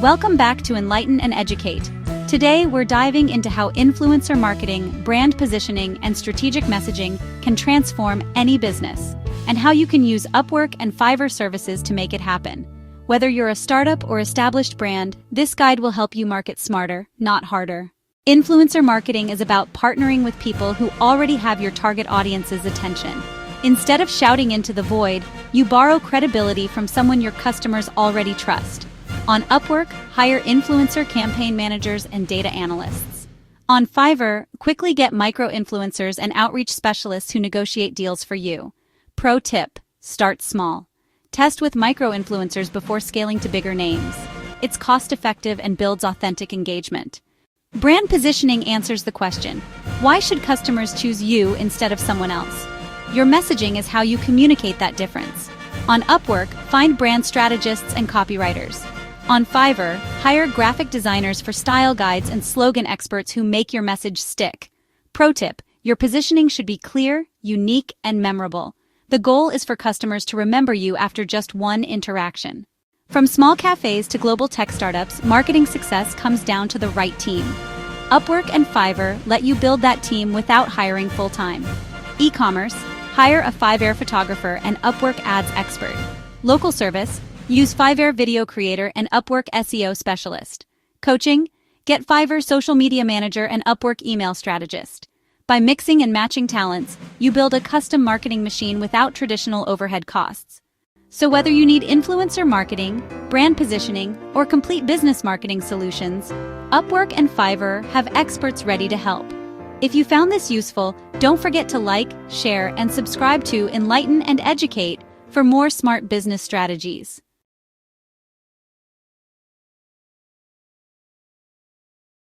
Welcome back to Enlighten and Educate. Today, we're diving into how influencer marketing, brand positioning, and strategic messaging can transform any business, and how you can use Upwork and Fiverr services to make it happen. Whether you're a startup or established brand, this guide will help you market smarter, not harder. Influencer marketing is about partnering with people who already have your target audience's attention. Instead of shouting into the void, you borrow credibility from someone your customers already trust. On Upwork, hire influencer campaign managers and data analysts. On Fiverr, quickly get micro-influencers and outreach specialists who negotiate deals for you. Pro tip: start small. Test with micro-influencers before scaling to bigger names. It's cost-effective and builds authentic engagement. Brand positioning answers the question, why should customers choose you instead of someone else? Your messaging is how you communicate that difference. On Upwork, find brand strategists and copywriters. On Fiverr, hire graphic designers for style guides and slogan experts who make your message stick. Pro tip: your positioning should be clear, unique, and memorable. The goal is for customers to remember you after just one interaction. From small cafes to global tech startups, marketing success comes down to the right team. Upwork and Fiverr let you build that team without hiring full-time. E-commerce: hire a Fiverr photographer and Upwork ads expert. Local service: use Fiverr video creator and Upwork SEO specialist. Coaching: get Fiverr social media manager and Upwork email strategist. By mixing and matching talents, you build a custom marketing machine without traditional overhead costs. So whether you need influencer marketing, brand positioning, or complete business marketing solutions, Upwork and Fiverr have experts ready to help. If you found this useful, don't forget to like, share, and subscribe to Enlighten and Educate for more smart business strategies.